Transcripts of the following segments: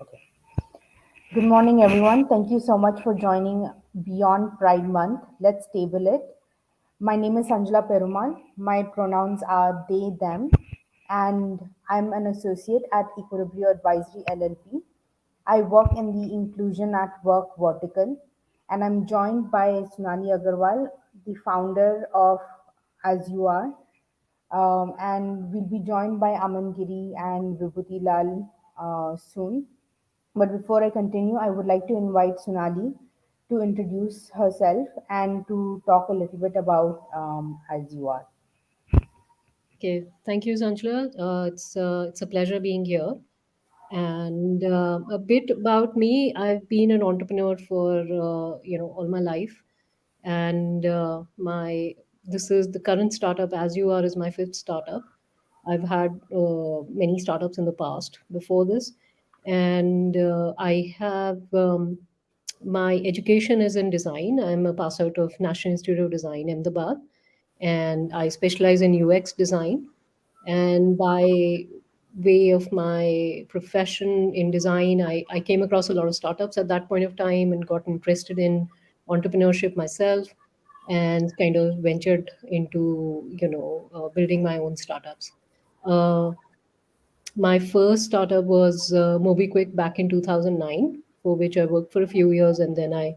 Okay. Good morning, everyone. Thank you so much for joining Beyond Pride Month. Let's table it. My name is Sanjala Perumal. My pronouns are they, them, and I'm an associate at Equilibrio Advisory LLP. I work in the Inclusion at Work vertical, and I'm joined by Sunali Aggarwal, the founder of As You Are, and we'll be joined by Aman, Giri, and Vibhuti Lall soon. But before I continue, I would like to invite Sunali to introduce herself and to talk a little bit about As You Are. Okay, thank you, Sanjla. It's a pleasure being here. And a bit about me, I've been an entrepreneur for all my life, and my this is the current startup. As You Are is my fifth startup. I've had many startups in the past before this, and I have my education is in design. I'm a pass out of National Institute of Design, Ahmedabad, and I specialize in UX design. And by way of my profession in design, I came across a lot of startups at that point of time and got interested in entrepreneurship myself and kind of ventured into building my own startups. uh, my first startup was MobiQuick back in 2009, for which I worked for a few years, and then I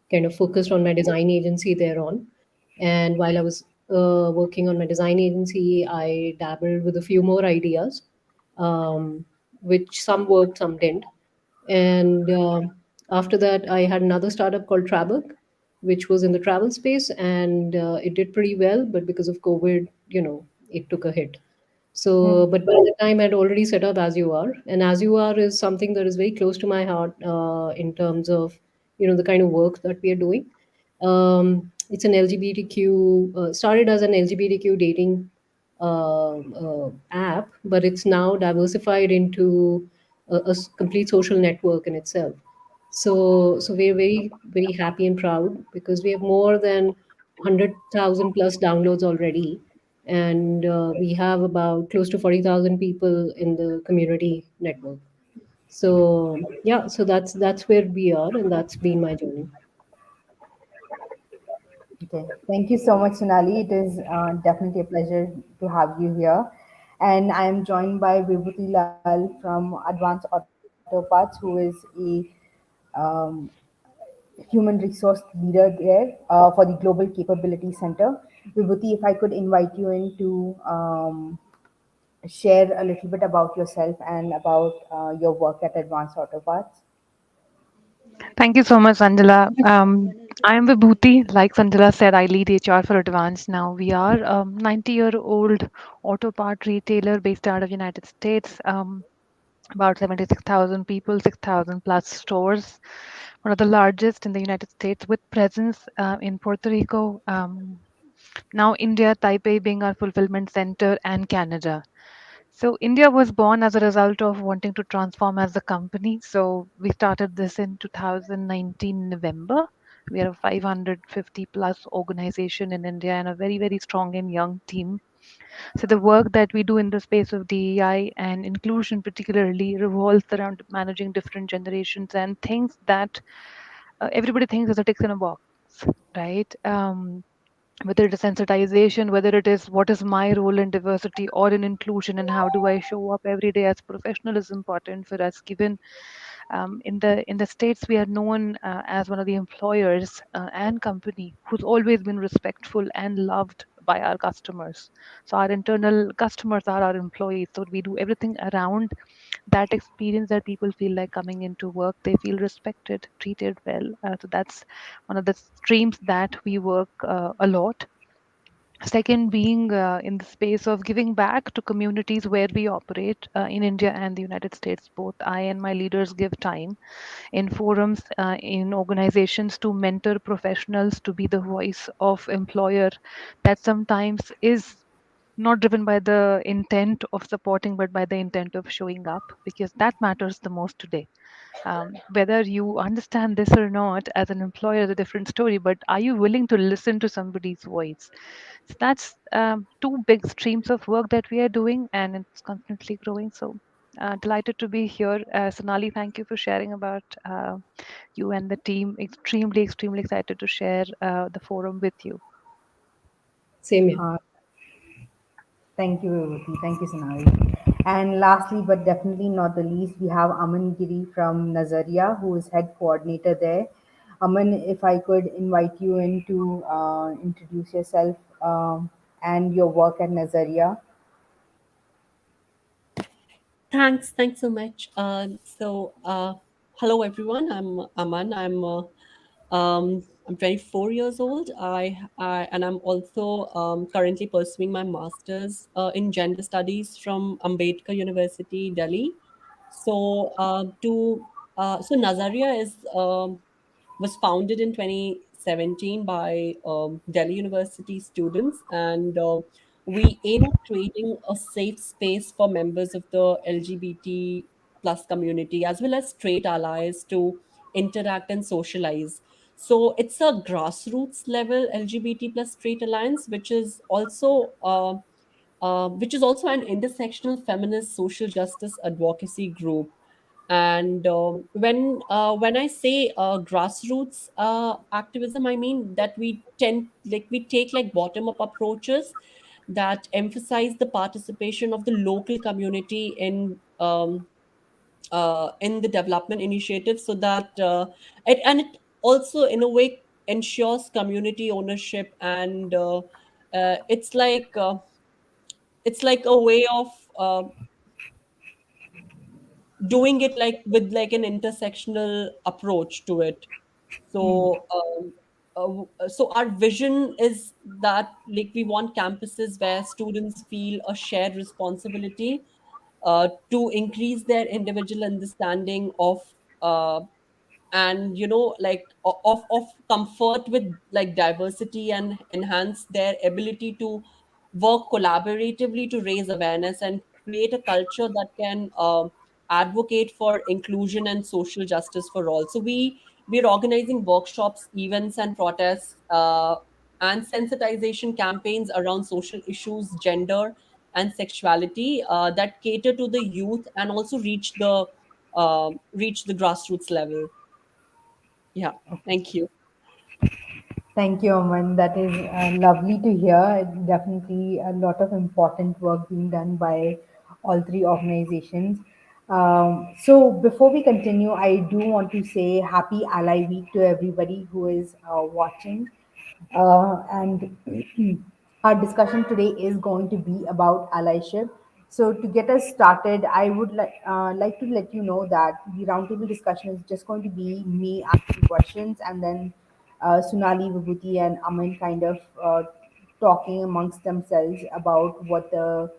kind of focused on my design agency thereon. And while I was working on my design agency, I dabbled with a few more ideas, which some worked, some didn't. And after that, I had another startup called Trabook, which was in the travel space, and it did pretty well. But because of COVID, it took a hit. So, Hmm. but by the time I'd already set up As You Are, and As You Are is something that is very close to my heart in terms of the kind of work that we are doing. It's an LGBTQ started as an LGBTQ dating app, but it's now diversified into a complete social network in itself. So we're very happy and proud because we have more than 100,000 plus downloads already, and we have about close to 40,000 people in the community network. So yeah, so that's where we are, and that's been my journey. Okay. Thank you so much, Sonali. It is definitely a pleasure to have you here. And I am joined by Vibhuti Lal from Advanced Autoparts, who is a um, human resource leader there for the Global Capability Center. Vibhuti, if I could invite you in to share a little bit about yourself and about your work at Advanced Auto Parts. Thank you so much, Sanjala. I am Vibhuti. Like Sanjala said, I lead HR for Advance now. We are a 90-year-old auto part retailer based out of United States. About 76,000 people, 6,000 plus stores. One of the largest in the United States with presence in Puerto Rico. Now India, Taipei being our fulfillment center, and Canada. So India was born as a result of wanting to transform as a company. So we started this in 2019 November. We are a 550 plus organization in India and a very, very strong and young team. So the work that we do in the space of DEI and inclusion particularly revolves around managing different generations and things that everybody thinks is a tick in a box, right? Whether it is sensitization, whether it is what is my role in diversity or in inclusion, and how do I show up every day as professional is important for us. Given in the states, we are known as one of the employers and company who's always been respectful and loved by our customers. So our internal customers are our employees. So we do everything around that experience that people feel like coming into work. They feel respected, treated well. So that's one of the streams that we work a lot. Second, being in the space of giving back to communities where we operate in India and the United States. Both I and my leaders give time in forums, in organizations to mentor professionals to be the voice of employer that sometimes is not driven by the intent of supporting, but by the intent of showing up, because that matters the most today. Whether you understand this or not as an employer is a different story, but are you willing to listen to somebody's voice? So that's two big streams of work that we are doing, and it's constantly growing. So Delighted to be here. Sonali, thank you for sharing about you and the team. Extremely, extremely excited to share the forum with you. Same here. Uh, Thank you, Vibhuti. Thank you, Sunali. And lastly, but definitely not the least, we have Aman Giri from Nazaria, who is head coordinator there. Aman, if I could invite you in to introduce yourself and your work at Nazaria. Thanks so much. Hello everyone. I'm Aman. I'm 24 years old. And I'm also currently pursuing my master's in gender studies from Ambedkar University, Delhi. So Nazaria is was founded in 2017 by Delhi University students, and we aim at creating a safe space for members of the LGBT plus community as well as straight allies to interact and socialize. So it's a grassroots level LGBT plus straight alliance, which is also an intersectional feminist social justice advocacy group. And when I say grassroots activism, I mean that we take like bottom up approaches that emphasize the participation of the local community in the development initiative, so that it also in a way ensures community ownership, and it's like a way of doing it like with like an intersectional approach to it. So our vision is that like we want campuses where students feel a shared responsibility to increase their individual understanding of uh, and like of comfort with like diversity, and enhance their ability to work collaboratively to raise awareness and create a culture that can advocate for inclusion and social justice for all. So we're organizing workshops, events, and protests, and sensitization campaigns around social issues, gender and sexuality, that cater to the youth and also reach the grassroots level. Yeah, thank you. Thank you, Aman. That is lovely to hear. Definitely a lot of important work being done by all three organizations. So, before we continue, I do want to say Happy Ally Week to everybody who is watching. And our discussion today is going to be about allyship. So, to get us started, I would like to let you know that the roundtable discussion is just going to be me asking questions, and then Sunali, Vibhuti, and Aman kind of talking amongst themselves about what the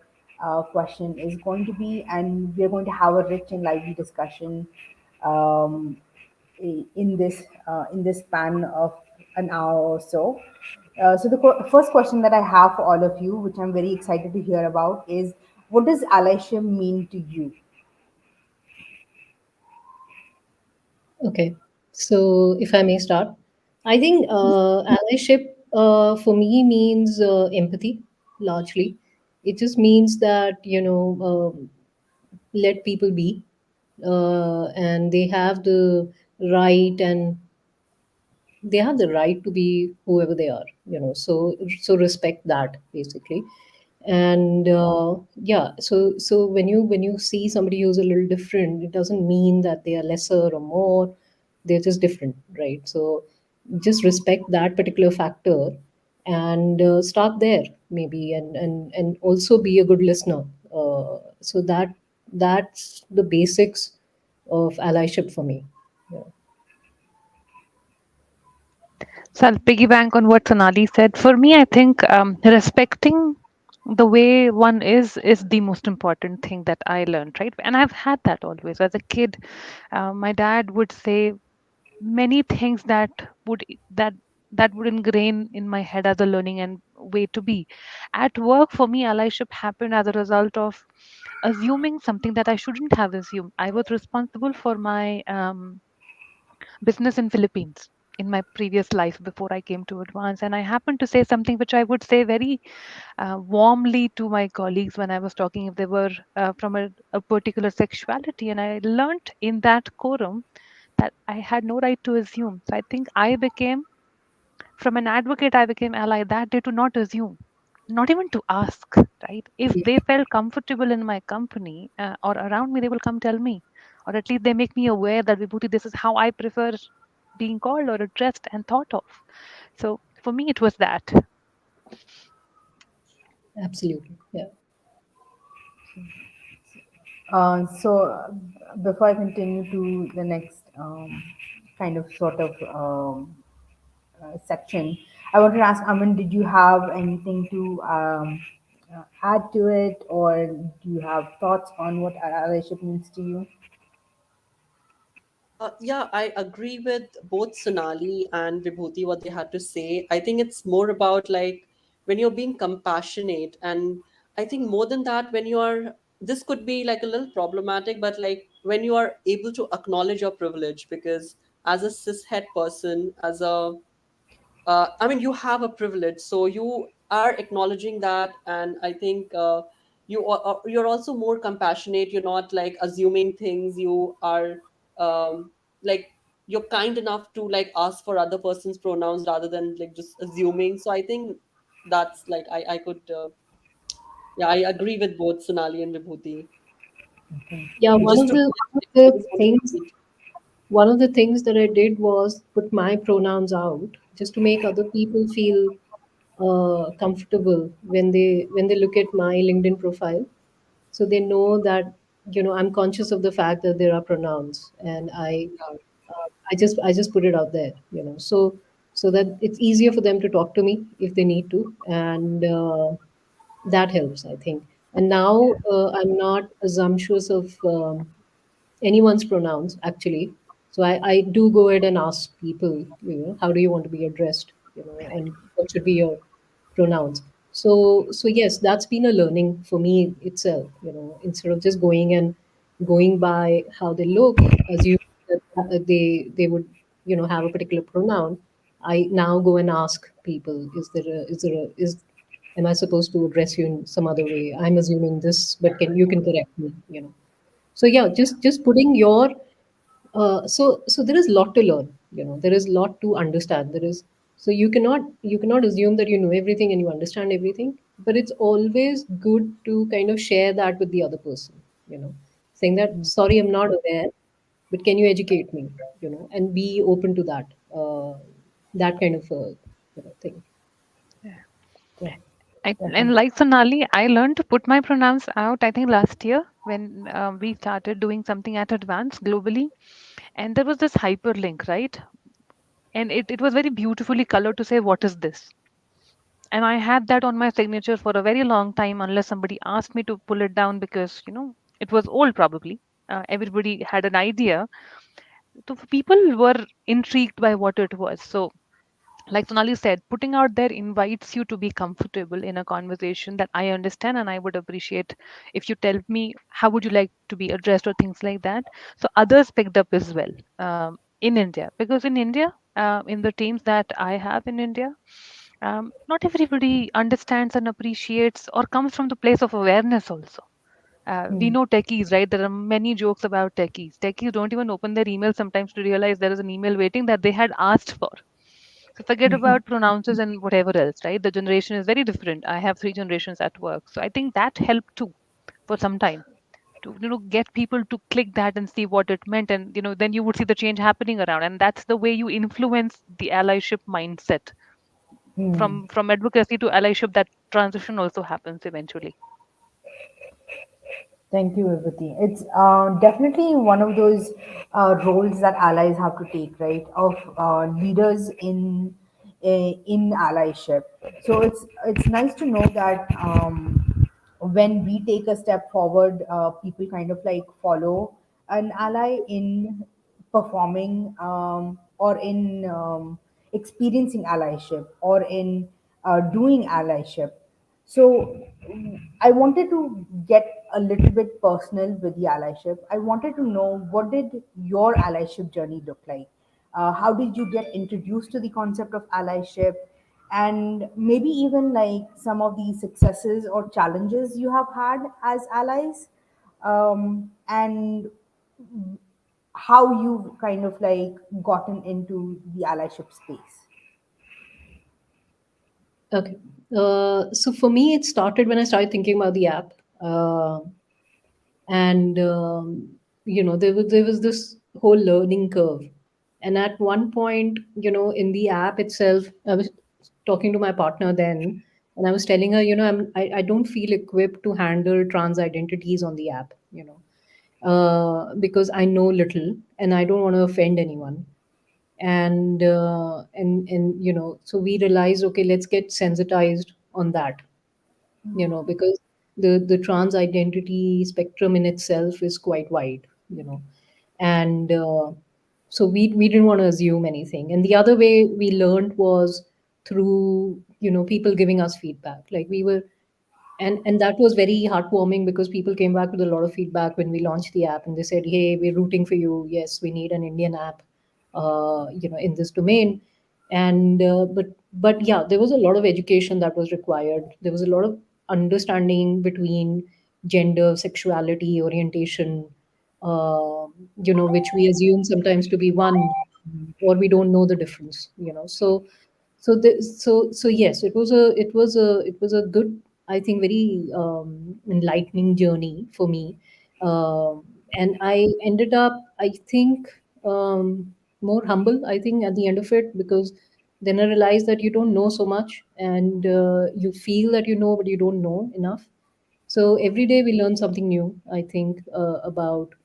question is going to be, and we're going to have a rich and lively discussion um, in this span of an hour or so. So the first question that I have for all of you, which I'm very excited to hear about, is what does allyship mean to you? Okay. So, if I may start, I think allyship for me means empathy largely. It just means that, let people be, and they have the right to be whoever they are, so respect that basically. And yeah, so when you see somebody who's a little different, it doesn't mean that they are lesser or more. They're just different, right? So just respect that particular factor, and start there maybe, and also be a good listener. So that's the basics of allyship for me. Yeah. So I'll piggyback on what Sonali said. For me, I think respecting the way one is the most important thing that I learned, right? And I've had that always. As a kid, my dad would say many things would that that would ingrain in my head as a learning and way to be. At work, for me, allyship happened as a result of assuming something that I shouldn't have assumed. I was responsible for my business in Philippines. in my previous life before I came to Advance. And I happened to say something which I would say very warmly to my colleagues when I was talking if they were from a particular sexuality. And I learned in that quorum that I had no right to assume. So I think I became, from an advocate, I became ally that day to not assume, not even to ask, right? If Yeah, they felt comfortable in my company or around me, they will come tell me, or at least they make me aware that Vibhuti, this is how I prefer being called or addressed and thought of. So for me, it was that. absolutely. Yeah. Before I continue to the next kind of sort of section, I wanted to ask Aman, did you have anything to add to it, or do you have thoughts on what allyship means to you? Yeah, I agree with both Sonali and Vibhuti what they had to say. I think it's more about like when you're being compassionate, and I think more than that, when you are, this could be like a little problematic, but like when you are able to acknowledge your privilege, because as a cishet person, as a I mean, you have a privilege, so you are acknowledging that, and I think you're also more compassionate. You're not like assuming things. You are like you're kind enough to like ask for other person's pronouns rather than like just assuming. So I think that's like I could yeah, I agree with both Sonali and Vibhuti. Okay. Yeah, Thank one you. of Just to the things one of the things that I did was put my pronouns out just to make other people feel comfortable when they look at my LinkedIn profile, so they know that I'm conscious of the fact that there are pronouns, and I just put it out there, so that it's easier for them to talk to me if they need to, and that helps, I think. And now I'm not assumptuous of anyone's pronouns, actually. So I do go ahead and ask people, how do you want to be addressed, and what should be your pronouns. So yes, that's been a learning for me itself, instead of just going by how they look, assume that they would have a particular pronoun. I now go and ask people, is am I supposed to address you in some other way? I'm assuming this, but can correct me, so yeah, just putting your so there is a lot to learn, there is a lot to understand. There is, so you cannot assume that you know everything and you understand everything, but it's always good to kind of share that with the other person, saying that, sorry, I'm not aware, but can you educate me, and be open to that kind of thing. Yeah, And definitely. like Sonali, I learned to put my pronouns out, I think last year when we started doing something at Advance globally. And there was this hyperlink, right? And it was very beautifully colored to say, what is this? And I had that on my signature for a very long time, unless somebody asked me to pull it down because, it was old probably. Everybody had an idea. So people were intrigued by what it was. So like Sonali said, putting out there invites you to be comfortable in a conversation that I understand, and I would appreciate if you tell me how would you like to be addressed or things like that. So others picked up as well in India, because in India, in the teams that I have in India, not everybody understands and appreciates or comes from the place of awareness also. We Hmm. know techies, right? There are many jokes about techies. Techies don't even open their email sometimes to realize there is an email waiting that they had asked for. So forget about pronounces and whatever else, right? The generation is very different. I have 3 generations at work. So I think that helped too for some time to get people to click that and see what it meant, and then you would see the change happening around, and that's the way you influence the allyship mindset. Hmm. From advocacy to allyship, that transition also happens eventually. Thank you, Vibhuti. It's definitely one of those roles that allies have to take, right? Of leaders in allyship. So it's nice to know that when we take a step forward, people kind of like follow an ally in performing or in experiencing allyship or in doing allyship. So I wanted to get a little bit personal with the allyship. I wanted to know, what did your allyship journey look like? How did you get introduced to the concept of allyship? And maybe even like some of the successes or challenges you have had as allies, and how you've kind of like gotten into the allyship space. Okay. So for me, it started when I started thinking about the app. And there was this whole learning curve. And at one point, in the app itself, I was talking to my partner then, and I was telling her, I don't feel equipped to handle trans identities on the app, because I know little and I don't want to offend anyone. And so we realized, okay, let's get sensitized on that, because the trans identity spectrum in itself is quite wide, and so we didn't want to assume anything. And the other way we learned was through people giving us feedback. Like we were, and that was very heartwarming, because people came back with a lot of feedback when we launched the app, and they said, hey, we're rooting for you. Yes, we need an Indian app in this domain. And but yeah, there was a lot of education that was required. There was a lot of understanding between gender, sexuality, orientation, uh, which we assume sometimes to be one, or we don't know the difference. So yes, it was a good, I think, very enlightening journey for me. And I ended up, I think, more humble, I think, at the end of it, because then I realized that you don't know so much, and you feel that you know, but you don't know enough. So every day we learn something new, I think, about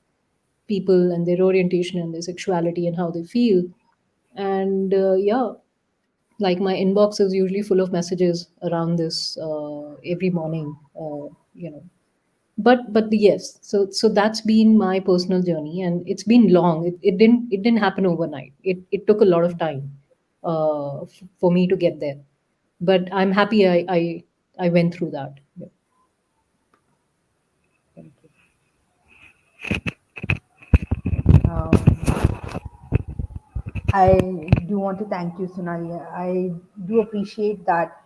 people and their orientation and their sexuality and how they feel. And yeah, like my inbox is usually full of messages around this every morning, but yes, so that's been my personal journey, and it's been long. It didn't happen overnight. It took a lot of time for me to get there, but I'm happy I went through that. Yeah. Thank you. I do want to thank you, Sunali. I do appreciate that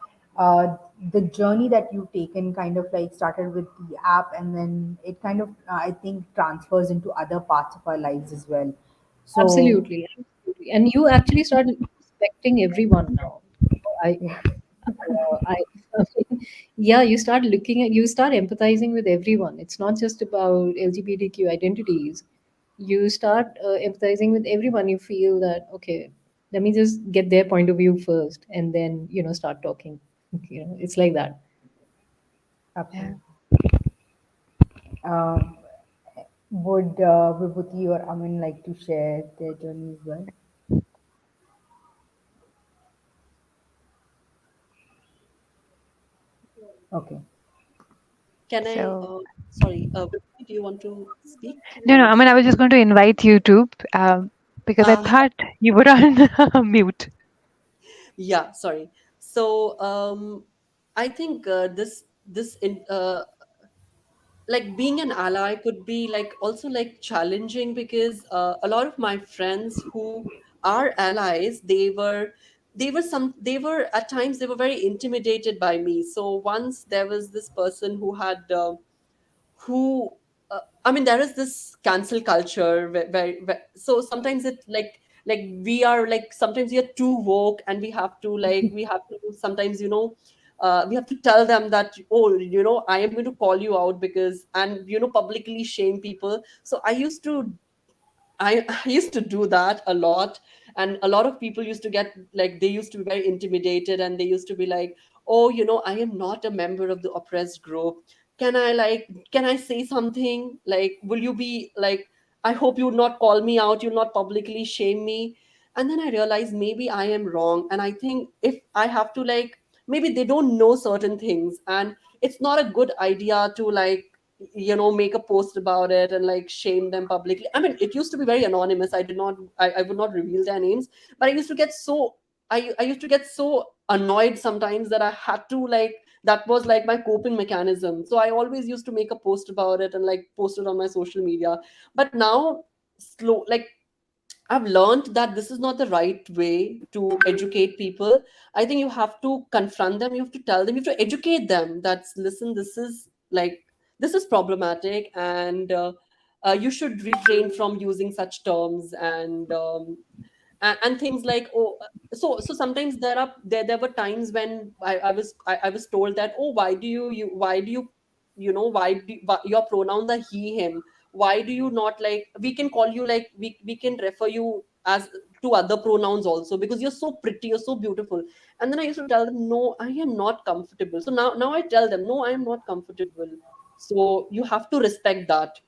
the journey that you've taken kind of like started with the app, and then it kind of, I think, transfers into other parts of our lives as well. So, Absolutely, absolutely. And you actually start respecting everyone now. I yeah, I, I mean, yeah, you start empathizing with everyone. It's not just about LGBTQ identities. You start empathizing with everyone. You feel that, okay, let me just get their point of view first, and then start talking. It's like that. Yeah. absolutely. Um, would Vibhuti or Aman like to share their journey as well? Okay. Can I? So, Sorry, Vibhuti, do you want to speak? no, no, Or I mean, I was just going to invite you to, because I uh, thought you were on mute. yeah, sorry. So I think this in like being an ally could be like also like challenging, because a lot of my friends who are allies, they were at times they were very intimidated by me. So once there was this person who I mean, there is this cancel culture where so sometimes it like we are like sometimes we are too woke, and we have to sometimes we have to tell them that, oh, I am going to call you out, because and publicly shame people. So I used to do that a lot, and a lot of people used to get like they used to be very intimidated, and they used to be like, "Oh, I am not a member of the oppressed group. Can I say something? Like, will you be like? I hope you would not call me out. You'll not publicly shame me." And then I realized maybe I am wrong, and I think if I have to maybe they don't know certain things, and it's not a good idea to make a post about it and shame them publicly. I mean, it used to be very anonymous. I would not reveal their names, but I used to get so annoyed sometimes that I had to that was like my coping mechanism. So I always used to make a post about it and post it on my social media. But now, slow like I've learned that this is not the right way to educate people. I think you have to confront them, you have to tell them, you have to educate them that, listen, this is like, this is problematic, and you should refrain from using such terms, and things like, oh, so sometimes there were times when I was told that, oh, why do you, why your pronouns are he him, why do you not, like, we can call you, like, we can refer you as to other pronouns also, because you're so pretty, you're so beautiful. And then I used to tell them, no, I am not comfortable. So now I tell them, no, I am not comfortable. So you have to respect that.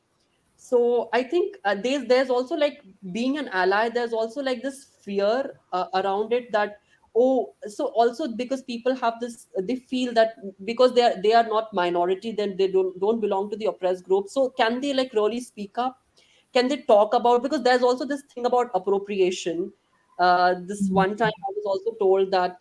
So I think there's also like being an ally, there's also like this fear around it, that, oh, so also because people have this, they feel that because they are not minority, then they don't belong to the oppressed group, so can they like really speak up, can they talk about, because there's also this thing about appropriation. This one time I was also told that,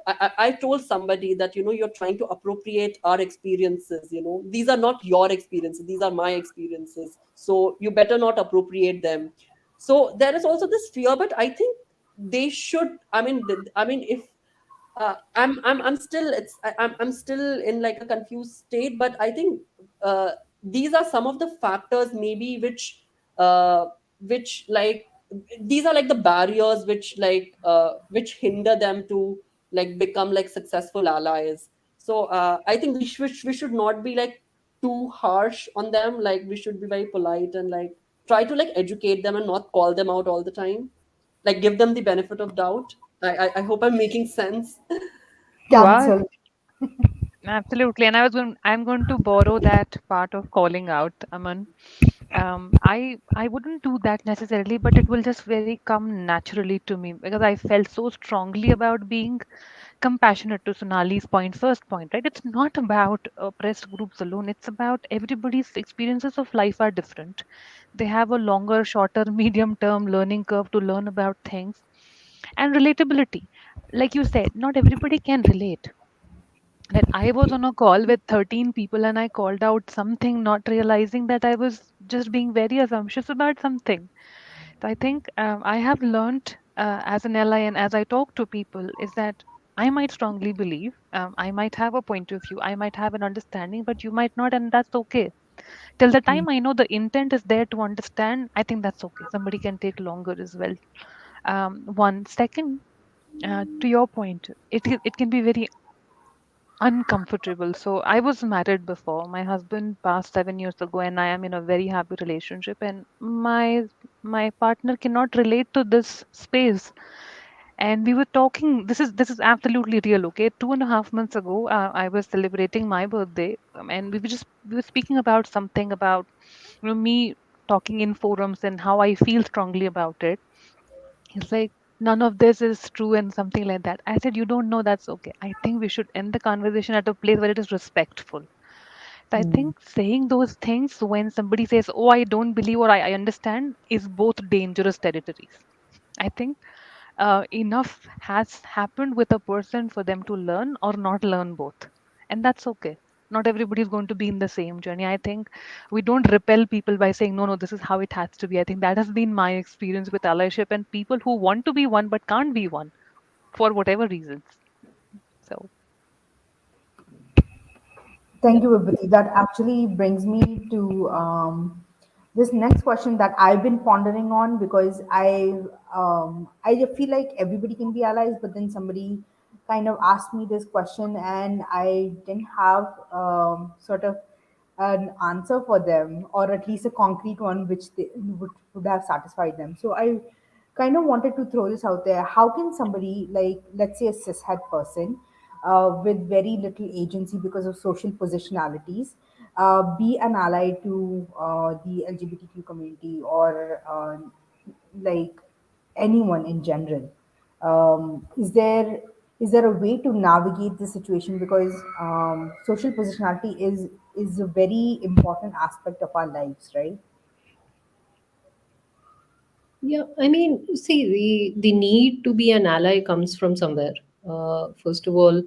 I told somebody that, you're trying to appropriate our experiences, these are not your experiences, these are my experiences, so you better not appropriate them. So there is also this fear, but I think they should, I mean, if I'm still, I'm still in like a confused state, but I think uh, these are some of the factors maybe which like, these are like the barriers which hinder them to like become like successful allies. So I think we should not be like too harsh on them, like we should be very polite and like try to like educate them and not call them out all the time, like give them the benefit of doubt. I hope I'm making sense. You are. Cancel. Absolutely. And I'm going to borrow that part of calling out, Aman. I wouldn't do that necessarily, but it will just very come naturally to me because I felt so strongly about being compassionate to Sonali's point, first point, right? It's not about oppressed groups alone. It's about everybody's experiences of life are different. They have a longer, shorter, medium term learning curve to learn about things and relatability. Like you said, not everybody can relate. That I was on a call with 13 people and I called out something, not realizing that I was just being very assumptuous about something. So I think I have learned as an ally and as I talk to people is that I might strongly believe, I might have a point of view, I might have an understanding, but you might not, and that's okay. Till the time I know the intent is there to understand, I think that's okay. Somebody can take longer as well. One second, to your point, it can be very uncomfortable. So I was married before. My husband passed 7 years ago, and I am in a very happy relationship. And my partner cannot relate to this space. And we were talking. This is absolutely real. Okay, 2.5 months ago, I was celebrating my birthday, and we were speaking about something about me talking in forums and how I feel strongly about it. He's like, none of this is true and something like that. I said, you don't know, that's okay. I think we should end the conversation at a place where it is respectful. So I think saying those things when somebody says, oh, I don't believe or I understand is both dangerous territories. I think enough has happened with a person for them to learn or not learn both. And that's okay. Not everybody is going to be in the same journey. I think we don't repel people by saying, no, no, this is how it has to be. I think that has been my experience with allyship and people who want to be one but can't be one for whatever reasons. So, Thank you, Vibhuti. That actually brings me to this next question that I've been pondering on, because I feel like everybody can be allies, but then somebody kind of asked me this question, and I didn't have sort of an answer for them, or at least a concrete one which they would have satisfied them. So I kind of wanted to throw this out there. How can somebody, like, let's say a cishet person with very little agency because of social positionalities, be an ally to the LGBTQ community, or like anyone in general? Is there a way to navigate the situation, because social positionality is a very important aspect of our lives, right? Yeah, I mean, see, the need to be an ally comes from somewhere. First of all,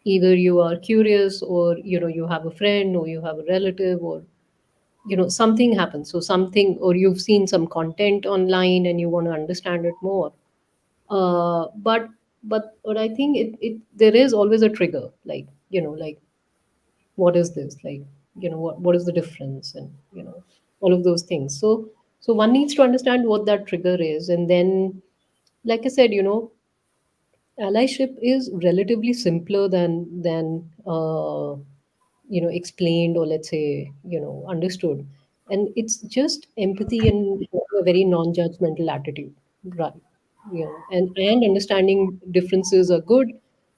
either you are curious, or you have a friend, or you have a relative, or something happens. So something, or you've seen some content online and you want to understand it more. But I think it there is always a trigger, like, like, what is this, like, what is the difference, and all of those things. So one needs to understand what that trigger is, and then, like I said, allyship is relatively simpler than explained, or let's say, understood. And it's just empathy and a very non-judgmental attitude, right? And understanding differences are good.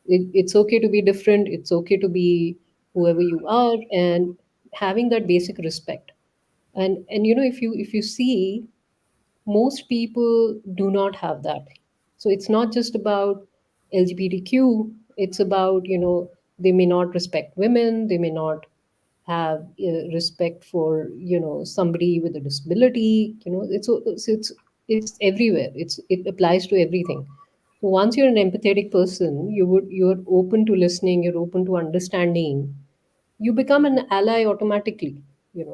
It's okay to be different, it's okay to be whoever you are, and having that basic respect. And if you see, most people do not have that. So it's not just about LGBTQ, it's about, they may not respect women, they may not have respect for, somebody with a disability. It's everywhere. It applies to everything. So once you're an empathetic person, you're open to listening, you're open to understanding, you become an ally automatically.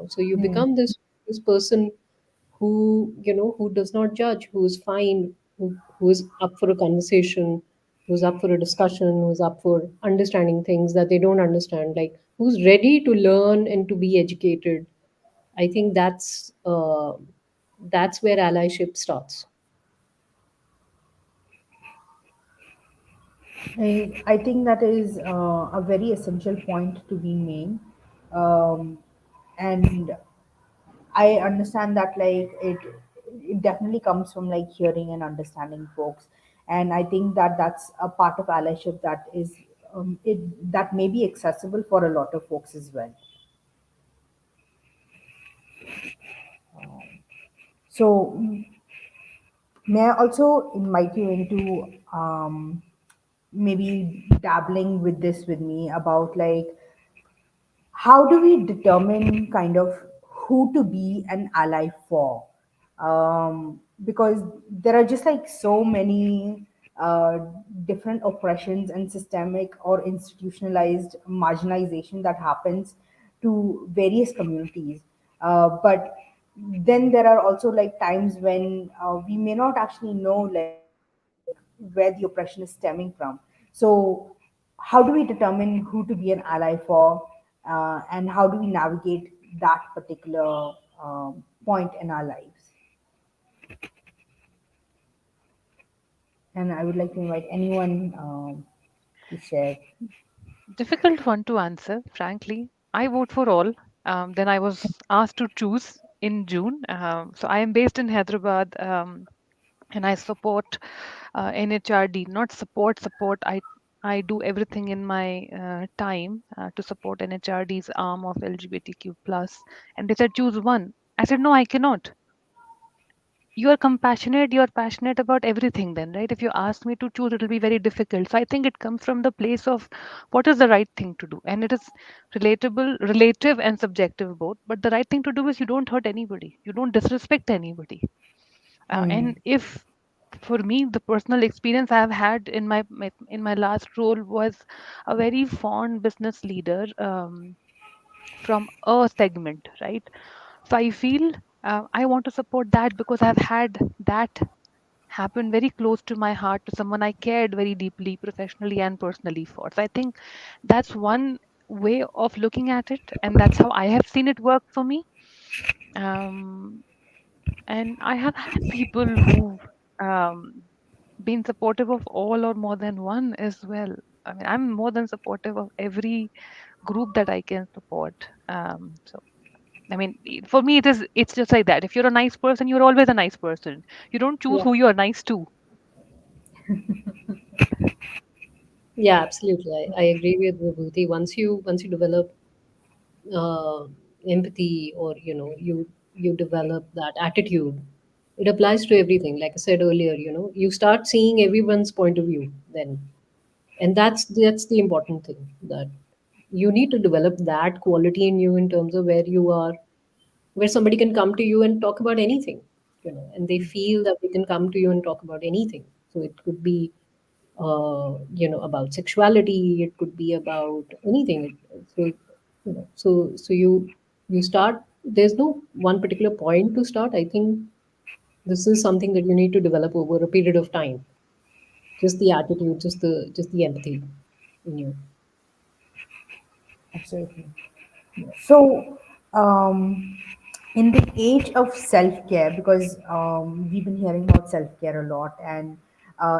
So you become this person who does not judge, who is fine, who is up for a conversation, who's up for a discussion, who's up for understanding things that they don't understand, like who's ready to learn and to be educated. I think that's where allyship starts. I think that is a very essential point to be made. And I understand that like it definitely comes from like hearing and understanding folks, and I think that that's a part of allyship that is that may be accessible for a lot of folks as well. So may I also invite you into maybe dabbling with this with me about like how do we determine kind of who to be an ally for, because there are just like so many uh, different oppressions and systemic or institutionalized marginalization that happens to various communities, but then there are also like times when we may not actually know like where the oppression is stemming from. So how do we determine who to be an ally for, and how do we navigate that particular point in our lives? And I would like to invite anyone to share. Difficult one to answer, frankly. I vote for all. Then I was asked to choose in June. So I am based in Hyderabad, and I support NHRD. Not support. I do everything in my time to support NHRD's arm of LGBTQ plus. And they said choose one. I said no, I cannot. You are compassionate, you are passionate about everything, then, right? If you ask me to choose, it'll be very difficult. So I think it comes from the place of what is the right thing to do. And it is relative and subjective both. But the right thing to do is you don't hurt anybody, you don't disrespect anybody. Hmm. And if for me, the personal experience I've had in my last role was a very fond business leader, from a segment, right? So I feel I want to support that because I've had that happen very close to my heart, to someone I cared very deeply, professionally and personally for. So I think that's one way of looking at it, and that's how I have seen it work for me. Um, and I have had people who've been supportive of all or more than one as well. I mean, I'm more than supportive of every group that I can support. So I mean, for me, it's just like that. If you're a nice person, you're always a nice person. You don't choose Yeah, who you are nice to. yeah, absolutely. I agree with Vibhuti. Once you develop uh, empathy, or you develop that attitude, it applies to everything. Like I said earlier, you start seeing everyone's point of view then. And that's the important thing, that you need to develop that quality in you, in terms of where somebody can come to you and talk about anything, and they feel that they can come to you and talk about anything. So it could be about sexuality, it could be about anything. So you start there's no one particular point to start. I think this is something that you need to develop over a period of time. Just the attitude, just the empathy in you. Absolutely. So, in the age of self care, because we've been hearing about self care a lot, and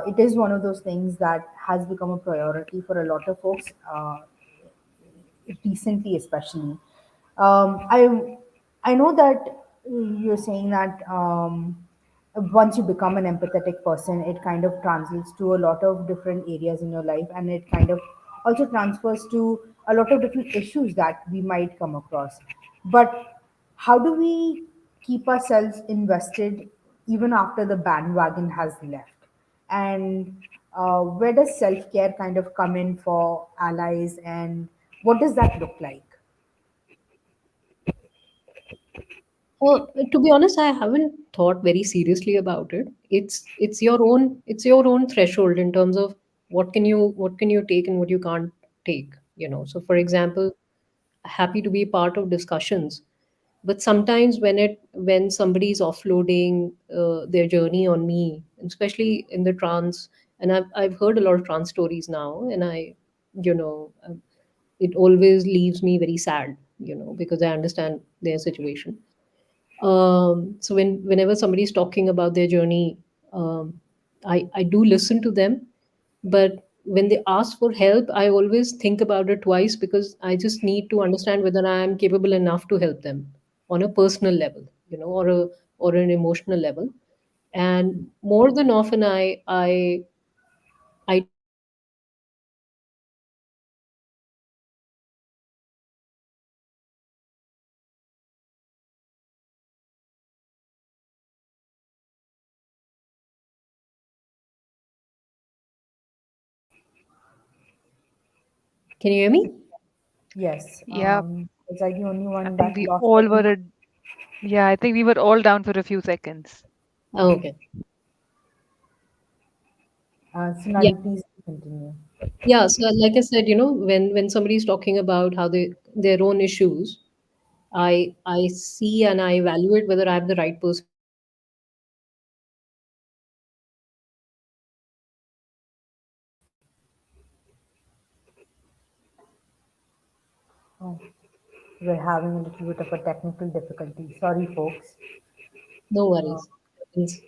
it is one of those things that has become a priority for a lot of folks. Recently, especially. I know that you're saying that once you become an empathetic person, it kind of translates to a lot of different areas in your life, and it kind of also transfers to a lot of different issues that we might come across. But how do we keep ourselves invested even after the bandwagon has left? And where does self care kind of come in for allies, and what does that look like? Well, to be honest, I haven't thought very seriously about it. It's your own threshold in terms of what can you take and what you can't take. So for example, happy to be part of discussions, but sometimes when somebody is offloading their journey on me, and especially in the trans, and I've heard a lot of trans stories now, and you know it always leaves me very sad, because I understand their situation. So whenever somebody's talking about their journey, I do listen to them, but when they ask for help, I always think about it twice, because I just need to understand whether I am capable enough to help them on a personal level, or an emotional level. And more than often, I try to understand whether I'm capable enough to help them on a personal level. Can you hear me? Yes. Yeah, Was I the only I one think that we lost all audio? were, yeah, I think we were all down for a few seconds. Oh, okay. Yeah. Sunali, please continue. Yeah, so like I said, when somebody's talking about how their own issues, I see and I evaluate whether I'm the right person to talk to, and Oh, we're having a little bit of a technical difficulty. Sorry, folks. no Uh, worries. Happens.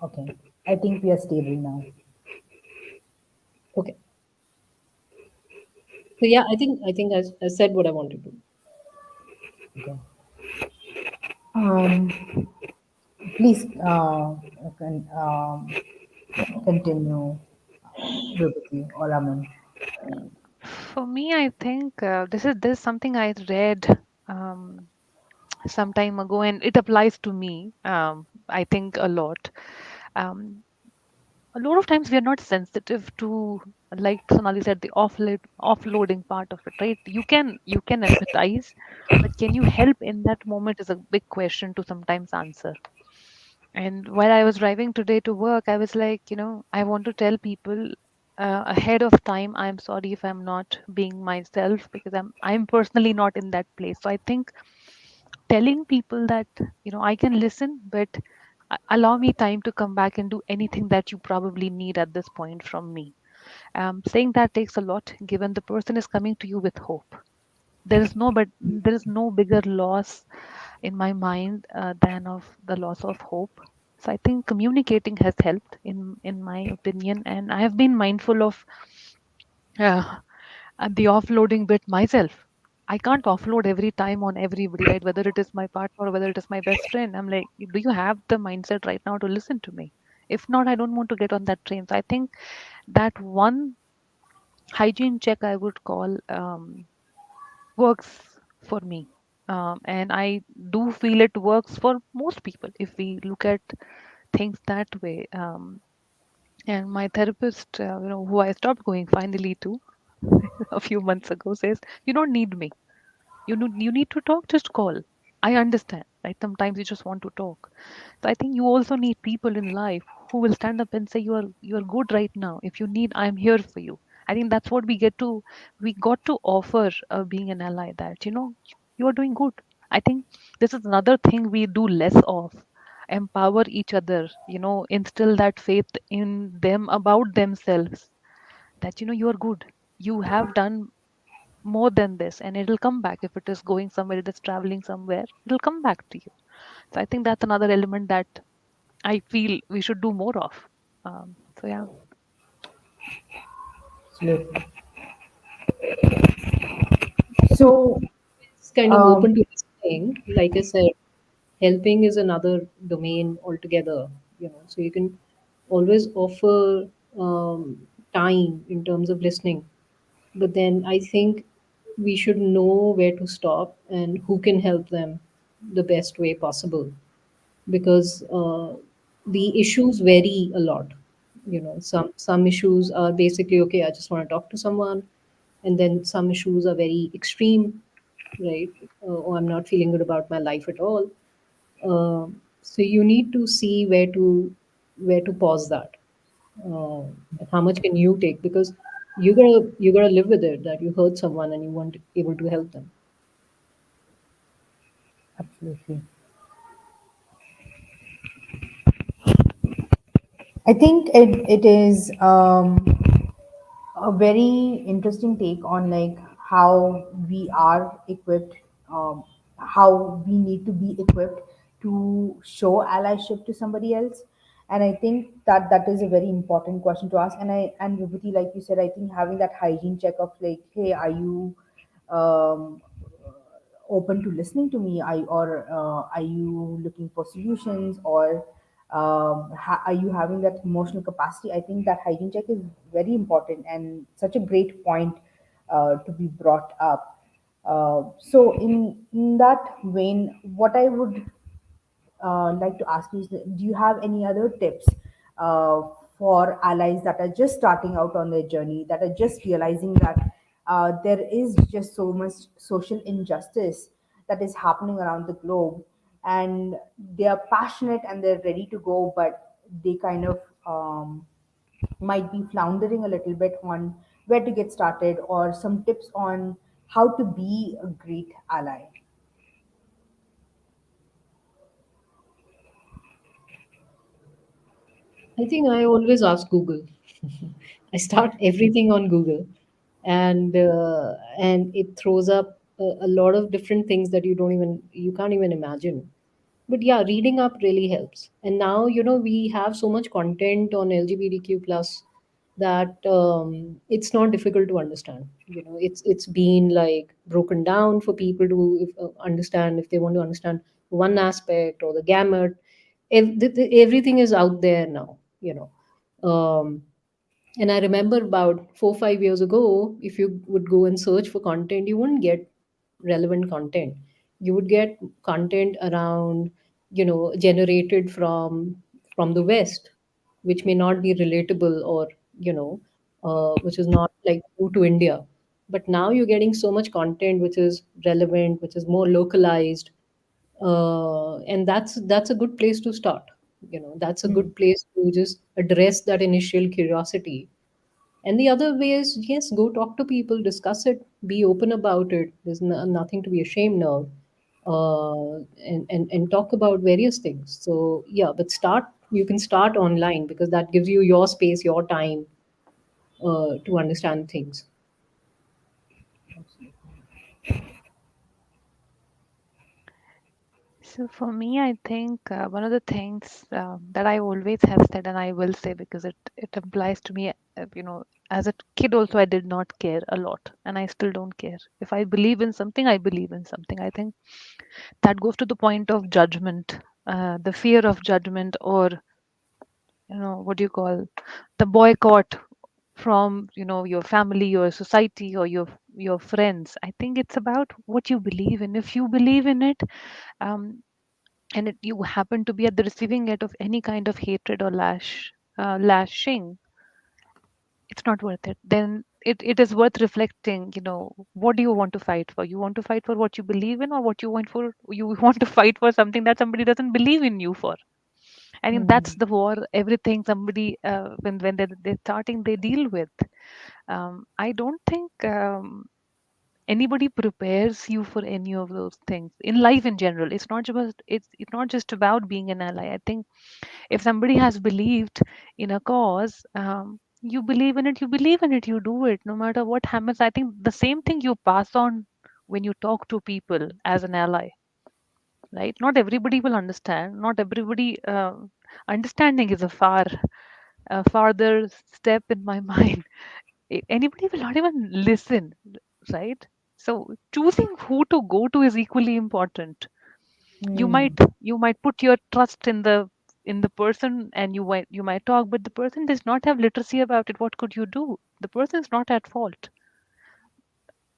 okay. I think we are stable now. Okay. So yeah, I think I said what I wanted to. Okay. Um, Please continue, Vibhuti or Aman. For me, I think this is something I read um, some time ago, and it applies to me. I think a lot. Um, a lot of times we are not sensitive to, like Sonali said, the offloading part of it, right? You can empathize, but can you help in that moment is a big question to sometimes answer. And while I was driving today to work, I was like, I want to tell people ahead of time, I'm sorry if I'm not being myself, because I'm personally not in that place. So I think telling people that, I can listen, but allow me time to come back and do anything that you probably need at this point from me. Saying that takes a lot, given the person is coming to you with hope. There is no bigger loss in my mind than of the loss of hope. So I think communicating has helped in my opinion, and I have been mindful of uh, the offloading bit myself. I can't offload every time on everybody, right? Whether it is my partner or whether it is my best friend. I'm like, do you have the mindset right now to listen to me? If not, I don't want to get on that train. So I think that one hygiene check I would call works for me. And I do feel it works for most people if we look at things that way. And my therapist, who I stopped going finally to a few months ago, says, "You don't need me. You need to talk, just call. I understand, right? Sometimes you just want to talk. So I think you also need people in life who will stand up and say, you are good right now. If you need, I'm here for you. I think that's what we got to offer, being an ally, that you are doing good. I think this is another thing we do less of. Empower each other, instill that faith in them about themselves, that you are good, you have done more than this, and it'll come back. If it is going somewhere, it is traveling somewhere, it'll come back to you. So I think that's another element that I feel we should do more of. So yeah. Absolutely. So, It's kind of um, open to listening. Like I said, helping is another domain altogether. So you can always offer time in terms of listening. But then I think we should know where to stop and who can help them the best way possible, because the issues vary a lot. Some issues are basically, okay, I just want to talk to someone, and then some issues are very extreme, right? Or I'm not feeling good about my life at all. So you need to see where to pause that, and how much can you take, because you gotta live with it that you hurt someone and you weren't able to help them. absolutely. I think it is a very interesting take on like how we are equipped, how we need to be equipped to show allyship to somebody else. And I think that that is a very important question to ask. And Vibhuti, like you said, I think having that hygiene check of like, hey, are you um, open to listening to me? Are you looking for solutions, or are you having that emotional capacity? I think that hygiene check is very important and such a great point to be brought up. So in that vein, what I would like to ask you is, do you have any other tips uh, for allies that are just starting out on their journey, that are just realizing that there is just so much social injustice that is happening around the globe, and they are passionate and they're ready to go, but they kind of might be floundering a little bit on where to get started, or some tips on how to be a great ally? I think I always ask Google. I start everything on Google, and it throws up a lot of different things that you can't even imagine. But yeah, reading up really helps. And now we have so much content on LGBTQ plus that it's not difficult to understand. It's been like broken down for people to understand, if they want to understand one aspect or the gamut. Everything is out there now. And I remember about 4 5 years ago, if you would go and search for content, you wouldn't get relevant content. You would get content around, generated from the West, which may not be relatable, or which is not like true to India. But now you're getting so much content which is relevant, which is more localized, and that's a good place to start. That's a Hmm. good place to just address that initial curiosity. And the other way is, yes, go talk to people, discuss it, be open about it. There's nothing to be ashamed of, and talk about various things. So yeah, but you can start online, because that gives you your space, your time, to understand things. So for me, I think one of the things that I always have said, and I will say because it applies to me, as a kid also, I did not care a lot, and I still don't care. If I believe in something, I believe in something. I think that goes to the point of judgment, the fear of judgment, or what do you call, the boycott from your family, your society, or your friends. I think it's about what you believe in. If you believe in it, um, and you happen to be at the receiving end of any kind of hatred or lashing, it's not worth it. Then it is worth reflecting. What do you want to fight for? You want to fight for what you believe in, or what you want to fight for something that somebody doesn't believe in you for? I think that's Hmm. the war. Everything somebody when they're starting, they deal with. I don't think anybody prepares you for any of those things in life in general. It's not just about being an ally. I think if somebody has believed in a cause, you believe in it, you believe in it, you do it no matter what happens. I think the same thing you pass on when you talk to people as an ally, right? Not everybody will understand. Not everybody understanding is a farther step in my mind. Anybody will not even listen, right? So choosing who to go to is equally important. you might Hmm. you might put your trust in the person, and you might talk, but the person does not have literacy about it. What could you do? The person is not at fault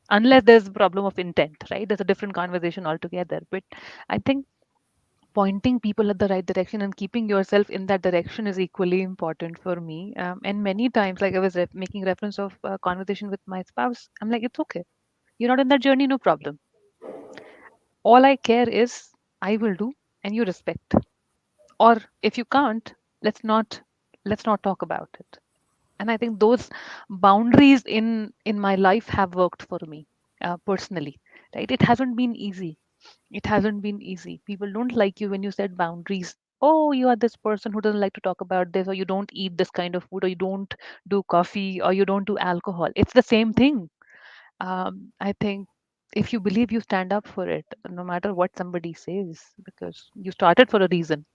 unless there's a problem of intent, right? There's a different conversation altogether. But I think pointing people at the right direction and keeping yourself in that direction is equally important for me. And many times, like I was making reference of a conversation with my spouse, I'm like, it's okay, you're not in that journey, no problem. All I care is I will do, and you respect. Or if you can't, let's not talk about it. And I think those boundaries in my life have worked for me, personally, right? It hasn't been easy. It hasn't been easy. People don't like you when you set boundaries. Oh, you are this person who doesn't like to talk about this, or you don't eat this kind of food, or you don't do coffee, or you don't do alcohol. It's the same thing. I think if you believe, you stand up for it, no matter what somebody says, because you started for a reason.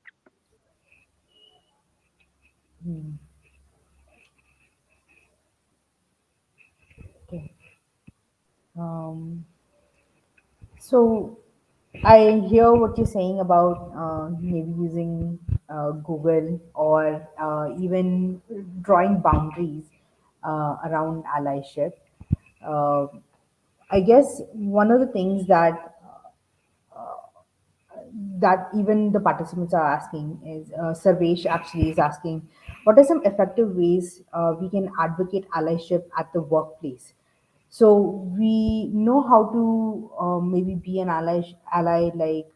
Hmm. Okay. Um, so I hear what you're saying about maybe using Google or even drawing boundaries around allyship. Uh, I guess one of the things that even the participants are asking is Sarvesh actually is asking, what are some effective ways we can advocate allyship at the workplace? So we know how to maybe be an ally like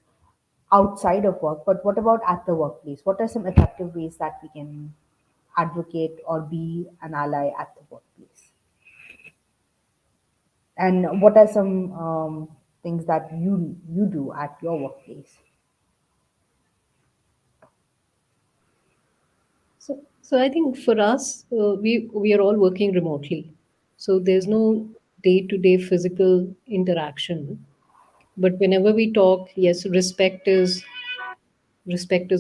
outside of work, but what about at the workplace? What are some effective ways that we can advocate or be an ally at the workplace? And what are some things that you do at your workplace? So I think for us, we are all working remotely, so there's no day-to-day physical interaction. But whenever we talk, yes, respect is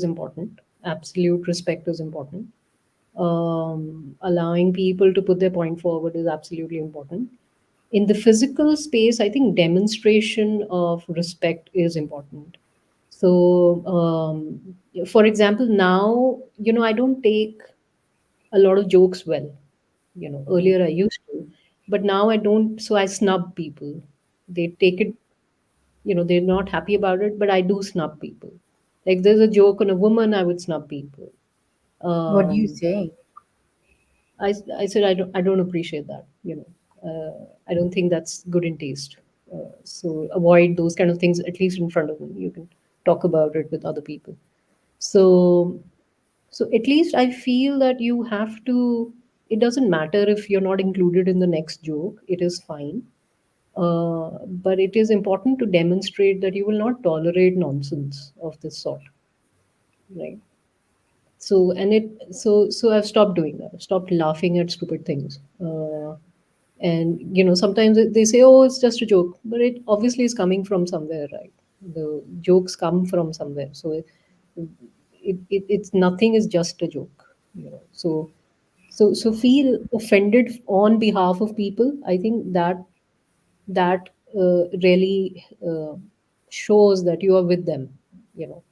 important. Absolute respect is important. Allowing people to put their point forward is absolutely important. In the physical space, I think demonstration of respect is important. So, for example, now, I don't take a lot of jokes well. Earlier I used to, but now I don't. So I snub people. They take it, they're not happy about it, but I do snub people. Like there's a joke on a woman, I would snub people. What do you Um, say? I said I don't appreciate that. I don't think that's good in taste. So avoid those kind of things at least in front of me. You can talk about it with other people. So at least I feel that you have to. It doesn't matter if you're not included in the next joke. It is fine. But it is important to demonstrate that you will not tolerate nonsense of this sort, right? So I've stopped doing that. I've stopped laughing at stupid things. And sometimes they say, oh, it's just a joke, but it obviously is coming from somewhere, right? The jokes come from somewhere, so it's nothing is just a joke, so feel offended on behalf of people. I think that really shows that you are with them, you know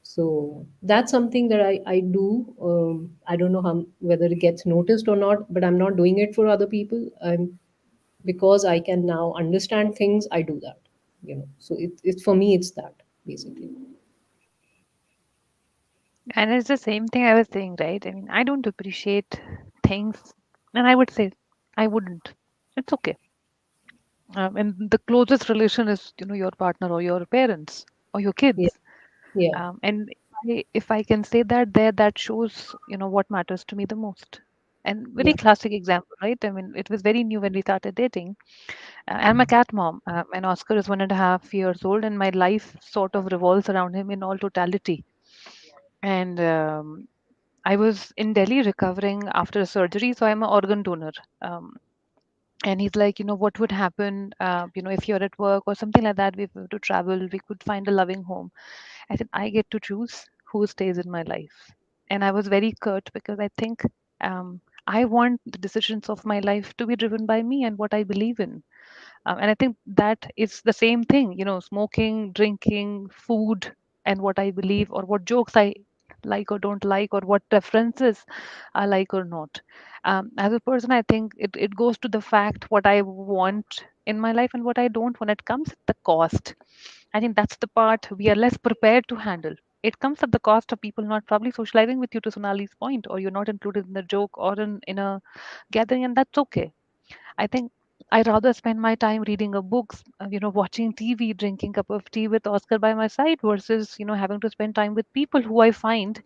so that's something that I do. I don't know whether it gets noticed or not, but I'm not doing it for other people. Because I can now understand things, I do that. So it's for me, it's that basically. And it's the same thing I was saying, right? I mean, I don't appreciate things, and I would say I wouldn't. It's okay. And the closest relation is, your partner or your parents or your Yeah, kids. yeah, And if I can say that there, that shows, what matters to me the most. And very Yeah. classic example, right? I mean, it was very new when we started dating. I'm a cat mom, and Oscar is 1.5 years old, and my life sort of revolves around him in all totality. And I was in Delhi recovering after a surgery, so I'm an organ donor. Um, and he's like, what would happen, if you're at work or something like that, we were to travel, we could find a loving home. I said, I get to choose who stays in my life. And I was very curt because I think I want the decisions of my life to be driven by me and what I believe in. And I think that is the same thing, smoking, drinking, food, and what I believe, or what jokes I like or don't like, or what references I like or not. As a person, I think it goes to the fact what I want in my life and what I don't when it comes at the cost. I think that's the part we are less prepared to handle. It comes at the cost of people not probably socializing with you, to Sonali's point, or you're not included in the joke or in a gathering, and that's okay. I think I rather spend my time reading a books, watching TV, drinking cup of tea with Oscar by my side versus, having to spend time with people who I find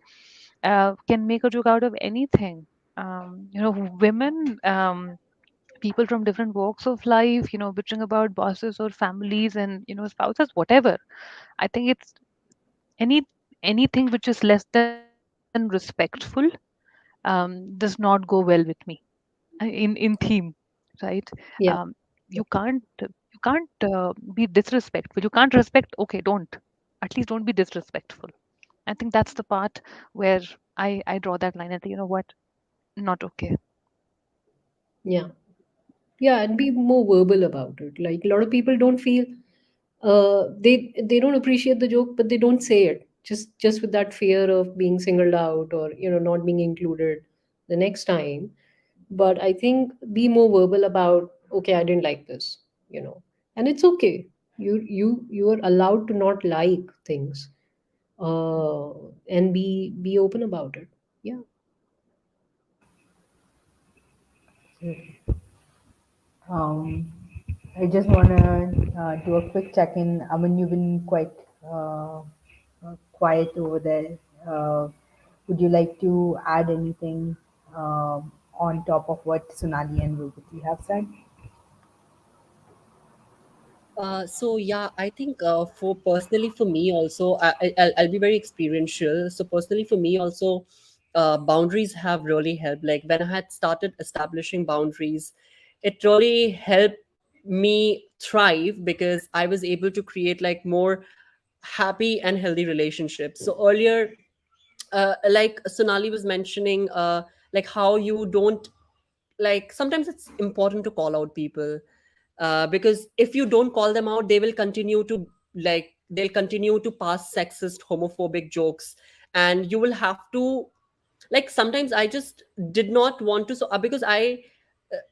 can make a joke out of anything. Women, people from different walks of life, bitching about bosses or families and, spouses, whatever. I think it's any anything which is less than respectful does not go well with me in theme, right? Yeah. You can't be disrespectful. You can't respect. Okay, don't. At least don't be disrespectful. I think that's the part where I draw that line and say, you know what, not okay. Yeah. Yeah, and be more verbal about it. Like a lot of people don't feel they don't appreciate the joke, but they don't say it. Just with that fear of being singled out, or not being included the next time. But I think be more verbal about, okay, I didn't like this, and it's okay. You are allowed to not like things, uh, and be open about it. Yeah. Um, I just want to do a quick check-in. I mean, you've been quite quiet over there. Would you like to add anything on top of what Sunali and Vibhuti have said? So yeah, I think for personally for me also, I'll be very experiential. So personally for me also, boundaries have really helped. Like when I had started establishing boundaries, it really helped me thrive because I was able to create like more happy and healthy relationships. So earlier, like Sonali was mentioning, like how you don't, like sometimes it's important to call out people, because if you don't call them out, they will continue to, like they'll continue to pass sexist homophobic jokes, and you will have to, like sometimes I just did not want to, so because I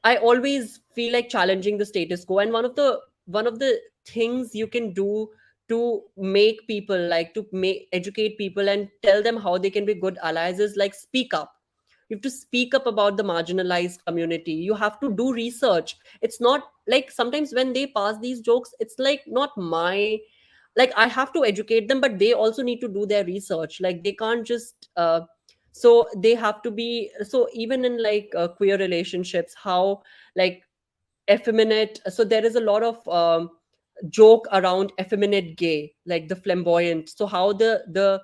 always feel like challenging the status quo, and one of the things you can do to make people, like to make educate people and tell them how they can be good allies is like speak up. You have to speak up about the marginalized community. You have to do research. It's not like sometimes when they pass these jokes, it's like not my, like I have to educate them, but they also need to do their research. Like they can't just so they have to be, so even in like queer relationships, how like effeminate, so there is a lot of joke around effeminate gay, like the flamboyant. So how the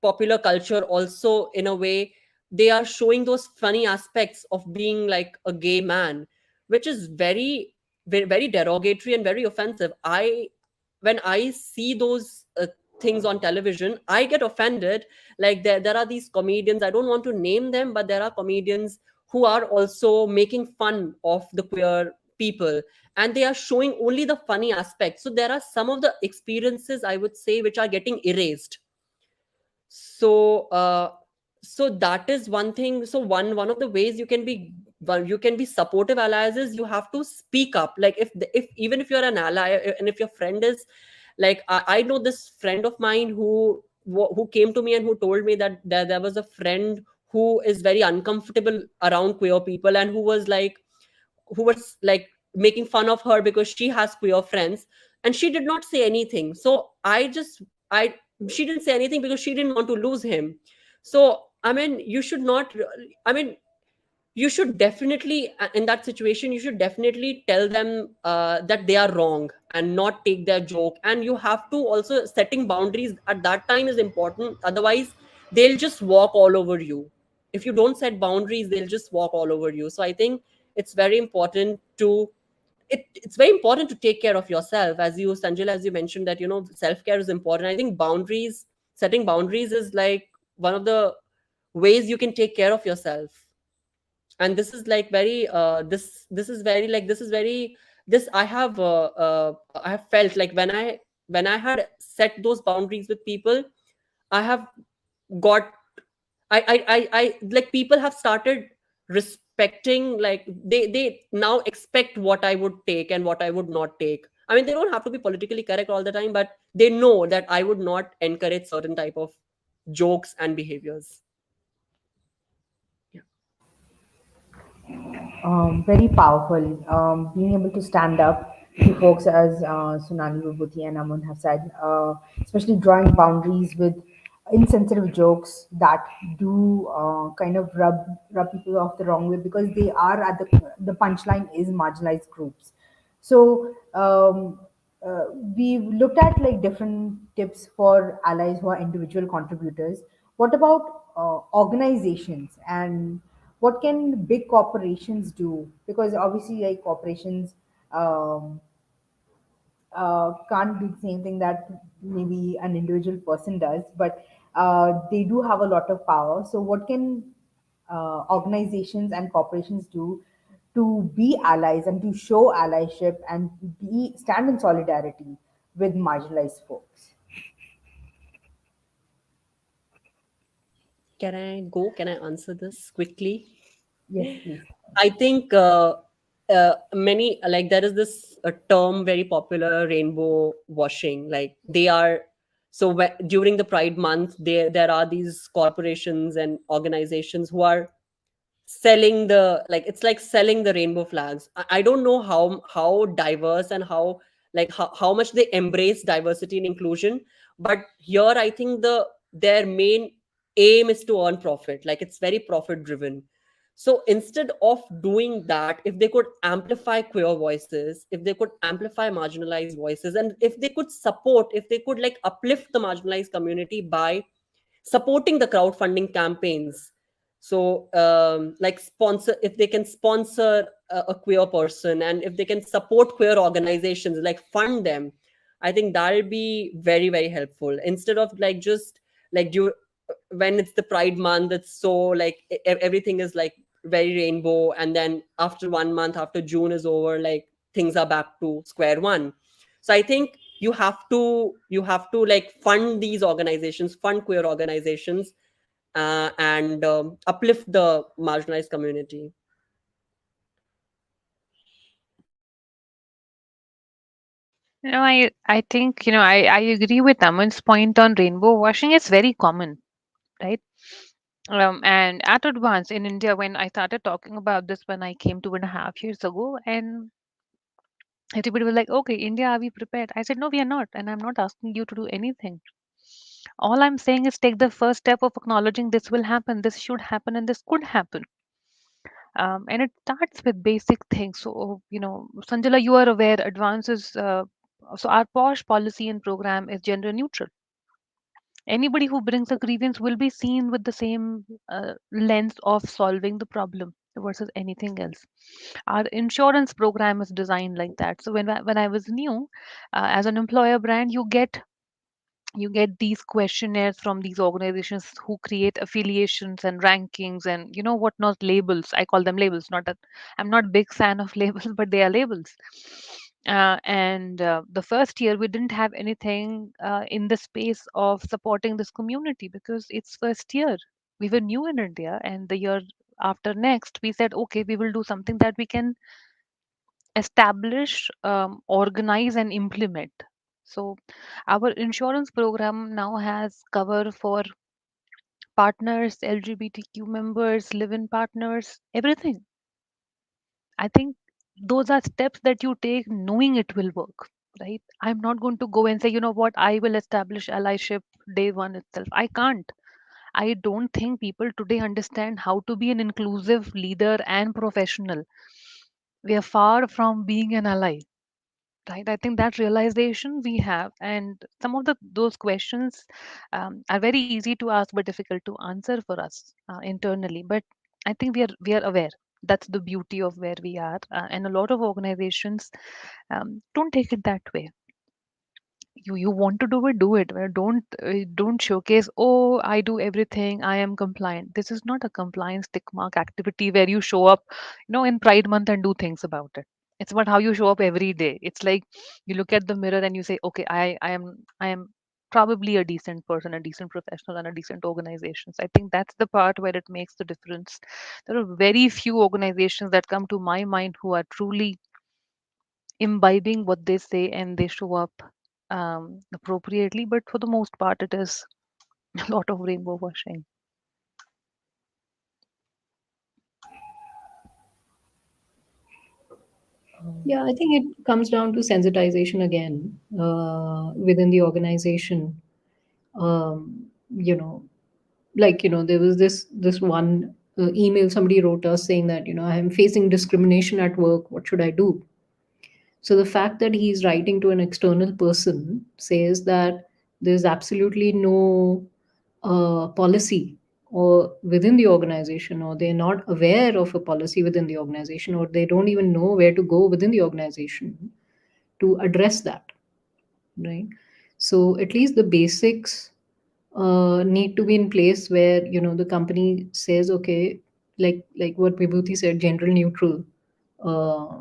popular culture also in a way, they are showing those funny aspects of being like a gay man, which is very very, very derogatory and very offensive. When I see those things on television, I get offended. Like there are these comedians, I don't want to name them, but there are comedians who are also making fun of the queer people, and they are showing only the funny aspects. So there are some of the experiences, I would say, which are getting erased. So so that is one thing. So one of the ways you can be, well, you can be supportive allies is you have to speak up. Like if even if you're an ally, and if your friend is like, I know this friend of mine who came to me and who told me that there was a friend who is very uncomfortable around queer people, and who was like making fun of her because she has queer friends, and she did not say anything. So I just, She didn't say anything because she didn't want to lose him. So I mean, you should not, I mean, you should definitely, in that situation, you should definitely tell them that they are wrong and not take their joke. And you have to also, setting boundaries at that time is important, otherwise they'll just walk all over you. If you don't set boundaries, they'll just walk all over you. So I think it's very important to, it's very important to take care of yourself, as you, Sanjil, as you mentioned that, self care is important. I think boundaries, setting boundaries is like one of the ways you can take care of yourself. And this is like very this is very like this is very this I have felt like when I had set those boundaries with people, I have got, I like, people have started respecting, like they now expect what I would take and what I would not take. I mean, they don't have to be politically correct all the time, but they know that I would not encourage certain type of jokes and behaviors. Yeah. Very powerful. Being able to stand up to folks, as Sunali, Vibhuti, and Aman have said, especially drawing boundaries with insensitive jokes that do kind of rub people off the wrong way, because they are at the punchline is marginalized groups. So we've looked at like different tips for allies who are individual contributors. What about organizations, and what can big corporations do? Because obviously, like corporations um, can't do the same thing that maybe an individual person does, but they do have a lot of power. So, what can organizations and corporations do to be allies and to show allyship and be stand in solidarity with marginalized folks? Can I go? Can I answer this quickly? Yes, please. I think many, like, there is this term very popular, rainbow washing. Like they are, so during the Pride Month, there are these corporations and organizations who are selling the, like, it's like selling the rainbow flags. I don't know how diverse and how, like, how much they embrace diversity and inclusion, but here I think their main aim is to earn profit. Like it's very profit driven. So instead of doing that, if they could amplify queer voices, if they could amplify marginalized voices, and if they could support, if they could like uplift the marginalized community by supporting the crowdfunding campaigns. So like sponsor, if they can sponsor a queer person, and if they can support queer organizations, like fund them, I think that'll be very very helpful. Instead of like just like do, when it's the Pride Month, it's so like everything is like very rainbow, and then after 1 month, after June is over, like things are back to square one. So I think you have to like fund these organizations, fund queer organizations, and uplift the marginalized community. I think, I agree with Aman's point on rainbow washing. It's very common, right? And at Advance in India, when I started talking about this, when I came 2.5 years ago, and everybody was like, okay, India, are we prepared? I said, no, we are not. And I'm not asking you to do anything. All I'm saying is take the first step of acknowledging this will happen, this should happen, and this could happen. And it starts with basic things. So, Sanjala, you are aware, advances. So, our POSH policy and program is gender neutral. Anybody who brings a grievance will be seen with the same lens of solving the problem versus anything else. Our insurance program is designed like that. So when I was new, as an employer brand, you get these questionnaires from these organizations who create affiliations and rankings and whatnot, labels. I call them labels. Not that I'm not big fan of labels, but they are labels. And the first year we didn't have anything in the space of supporting this community because it's first year. We were new in India, and the year after next we said, okay, we will do something that we can establish, organize, and implement. So, our insurance program now has cover for partners, LGBTQ members, live in partners, everything. I think those are steps that you take knowing it will work. right? I'm not going to go and say, you know what, I will establish allyship day one itself. I can't. I don't think people today understand how to be an inclusive leader and professional. We are far from being an ally, right? I think that realization we have, and some of those questions are very easy to ask but difficult to answer for us internally. But I think we are aware. That's the beauty of where we are, and a lot of organizations don't take it that way. You want to do it. Well, don't showcase, oh, I do everything, I am compliant. This is not a compliance tick mark activity where you show up, in Pride month and do things about it. It's about how you show up every day. It's like you look at the mirror and you say, okay, I am probably a decent person, a decent professional, and a decent organization. So I think that's the part where it makes the difference. There are very few organizations that come to my mind who are truly imbibing what they say and they show up appropriately. But for the most part, it is a lot of rainbow washing. Yeah, I think it comes down to sensitization again within the organization. You know, there was this one email somebody wrote us saying that I am facing discrimination at work. What should I do? So the fact that he's writing to an external person says that there's absolutely no policy or within the organization, or they're not aware of a policy within the organization, or they don't even know where to go within the organization to address that, right? So at least the basics need to be in place where the company says, okay, like what Vibhuti said, general neutral uh,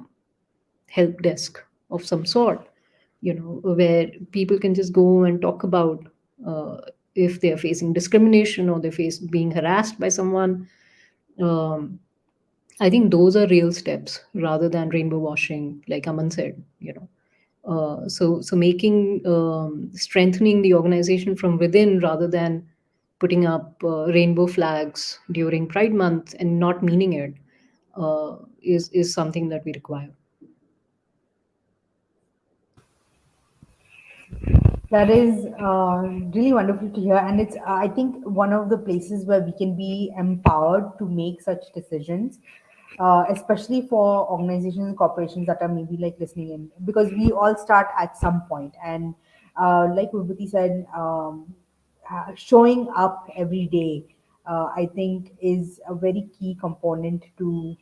help desk of some sort, where people can just go and talk about uh, if they are facing discrimination or they face being harassed by someone. um, I think those are real steps rather than rainbow washing, like Aman said. So making strengthening the organization from within rather than putting up rainbow flags during Pride Month and not meaning it is something that we require. That is really wonderful to hear, and it's I think one of the places where we can be empowered to make such decisions, especially for organizations and corporations that are maybe like listening in, because we all start at some point, and like Vibhuti said, showing up every day, I think, is a very key component to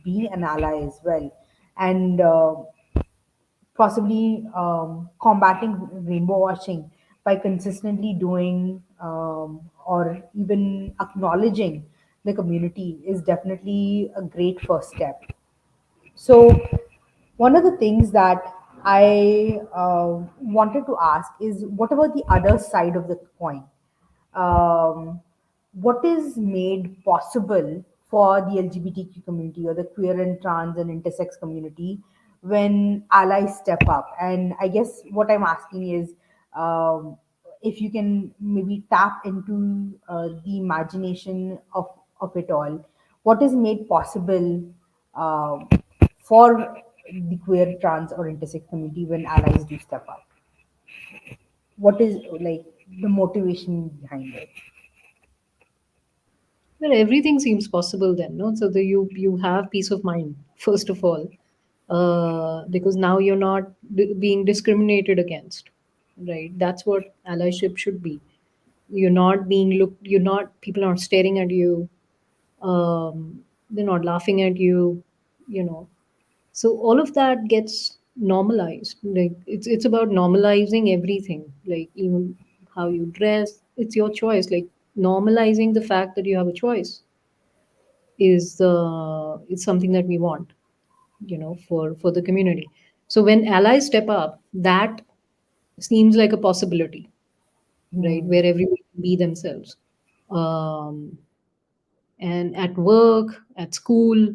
being an ally as well, and possibly combating rainbow washing by consistently doing or even acknowledging the community is definitely a great first step. So, one of the things that I wanted to ask is, what about the other side of the coin? um, what is made possible for the LGBTQ community or the queer and trans and intersex community when allies step up? And I guess what I'm asking is, if you can maybe tap into the imagination of it all, what is made possible um for the queer, trans, or intersex community when allies do step up? What is like the motivation behind it? Well, everything seems possible then, no? So you have peace of mind first of all, because now you're not being discriminated against, right? That's what allyship should be. You're not being looked. You're not. People aren't staring at you. They're not laughing at you. You know. So all of that gets normalized. Like it's about normalizing everything. Like even how you dress, it's your choice. Like normalizing the fact that you have a choice is something that we want, for the community. So when allies step up, that seems like a possibility, right, Hmm. where everyone can be themselves. um, and at work, at school,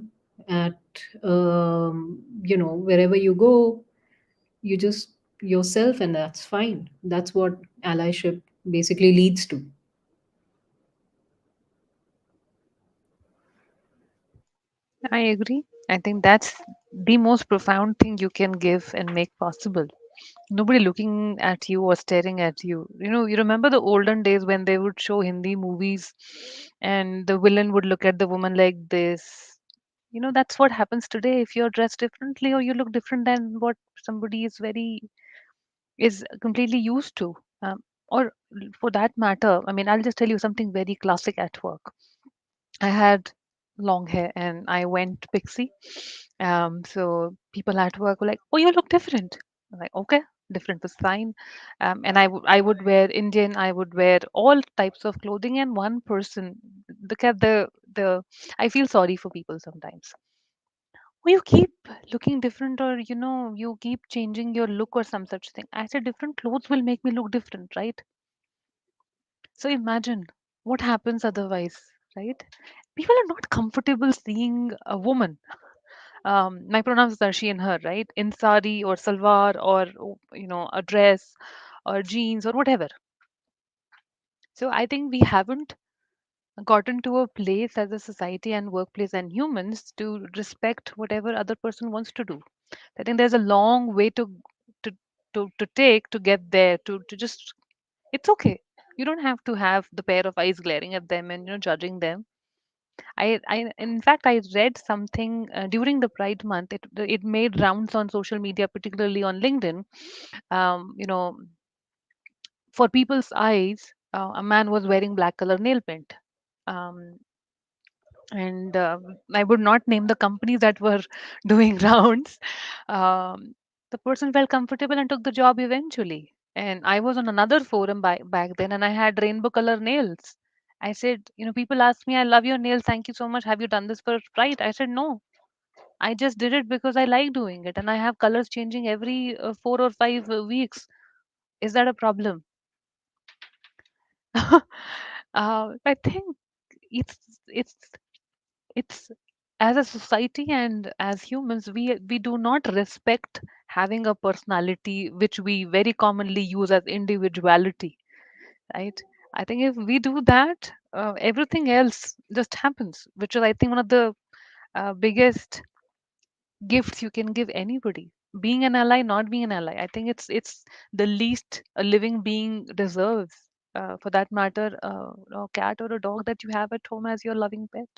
at wherever you go, you just yourself, and that's fine. That's what allyship basically leads to. I agree. I think that's the most profound thing you can give and make possible. Nobody looking at you or staring at you. You remember the olden days when they would show Hindi movies and the villain would look at the woman like this. That's what happens today if you're dressed differently or you look different than what somebody is completely used to. Or for that matter, I mean, I'll just tell you something very classic at work. I had long hair and I went pixie. So people at work were like, "Oh, you look different." I'm like, "Okay, different was fine." And I would wear Indian, I would wear all types of clothing. And one person, look at the. I feel sorry for people sometimes. Oh, you keep looking different, or you keep changing your look or some such thing. I said, different clothes will make me look different, right? So imagine what happens otherwise, right? People are not comfortable seeing a woman. My pronouns are she and her, right? In sari or salwar or a dress or jeans or whatever. So I think we haven't gotten to a place as a society and workplace and humans to respect whatever other person wants to do. I think there's a long way to to take to get there. To just it's okay. You don't have to have the pair of eyes glaring at them and judging them. I in fact I read something during the Pride Month. It made rounds on social media, particularly on LinkedIn. Um, you know, for people's eyes, a man was wearing black color nail paint. Um, and I would not name the companies that were doing rounds. Um, the person felt comfortable and took the job eventually. And I was on another forum back then, and I had rainbow color nails. I said, people ask me, "I love your nails. Thank you so much. Have you done this for pride?" I said, "No, I just did it because I like doing it, and I have colors changing every 4 or 5 weeks. Is that a problem?" I think it's it's it's as a society and as humans, we do not respect having a personality which we very commonly use as individuality, right? I think if we do that, everything else just happens, which is, I think, one of the biggest gifts you can give anybody. Being an ally, not being an ally, I think it's the least a living being deserves. For that matter, a cat or a dog that you have at home as your loving pet.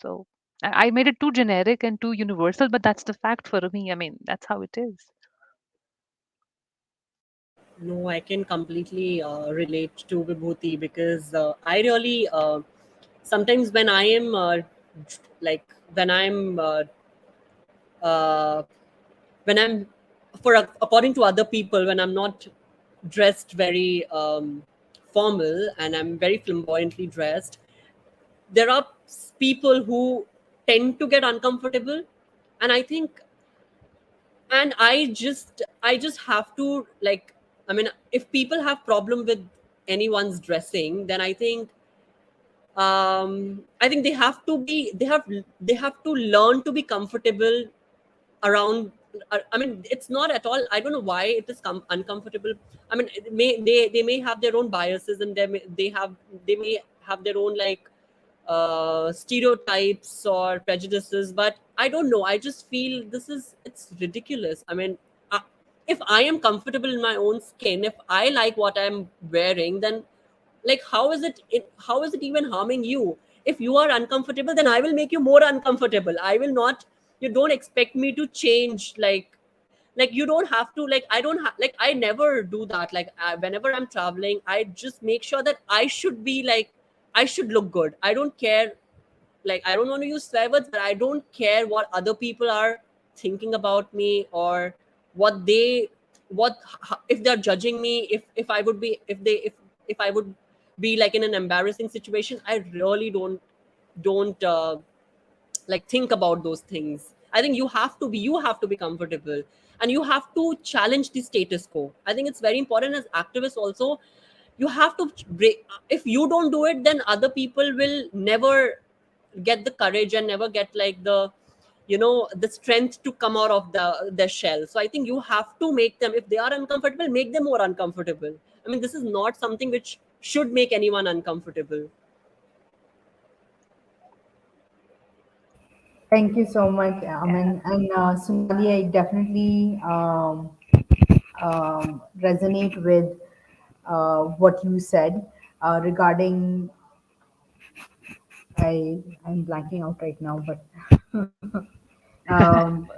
So I made it too generic and too universal, but that's the fact for me. I mean, that's how it is. No, I can completely relate to Vibhuti because I really sometimes when I am like when I'm uh, when I'm according to other people, when I'm not dressed very formal and I'm very flamboyantly dressed, there are people who tend to get uncomfortable, and I think, and I just have to, like, I mean, if people have problem with anyone's dressing, then I think they have to learn to be comfortable around. I mean, it's not at all, I don't know why it is uncomfortable. I mean, they may have their own biases, and they may have their own, like, stereotypes or prejudices, but I don't know, I just feel it's ridiculous. I mean, uh, if I am comfortable in my own skin, if I like what I'm wearing, then, like, how is it even harming you? If you are uncomfortable, then I will make you more uncomfortable. I will not. You don't expect me to change, like you don't have to, like, I don't have, like, I never do that. Like, whenever I'm traveling, I just make sure that I should be, like, I should look good. I don't care, like, I don't want to use swear words, but I don't care what other people are thinking about me, or what they what if they're judging me, if I would be, if I would be, like, in an embarrassing situation. I really don't like think about those things. I think you have to be comfortable, and you have to challenge the status quo. I think it's very important as activists also. You have to break. If you don't do it, then other people will never get the courage and never get, like, the strength to come out of the shell. So I think you have to make them, if they are uncomfortable, make them more uncomfortable. I mean, this is not something which should make anyone uncomfortable. Thank you so much, Aman. And Sunali, I definitely resonate with what you said regarding. I'm blanking out right now, but um,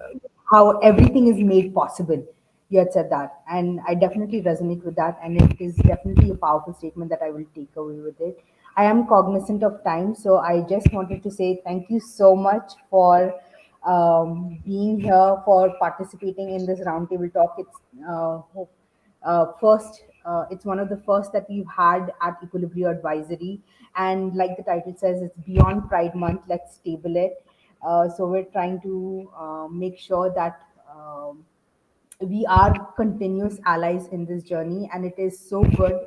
how everything is made possible. You had said that, and I definitely resonate with that, and it is definitely a powerful statement that I will take away with it. I am cognizant of time, so I just wanted to say thank you so much for being here, for participating in this roundtable talk. It's first it's one of the first that we've had at Equilibrium Advisory, and like the title says, it's beyond Pride Month. Let's table it. So we're trying to make sure that we are continuous allies in this journey, and it is so good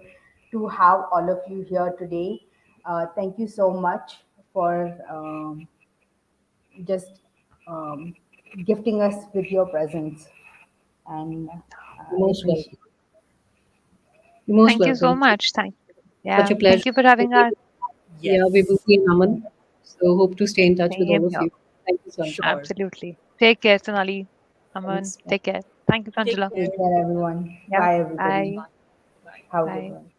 to have all of you here today. Thank you so much for just um, gifting us with your presence, and You're I most welcome. appreciate. You're most Thank you so welcome. much. Such Yeah, a thank pleasure. you for having us. Yeah, Yes. Vibhuti and Aman. So hope to stay in touch with all Same of here. you. Thank you, Sanjay. Sure. Absolutely. Take care, Sonali. Aman, Thanks. take care. Thank you, Take Sanjula. care. Take care, everyone. Yeah. Bye, everybody. Bye. Have a good Bye. one.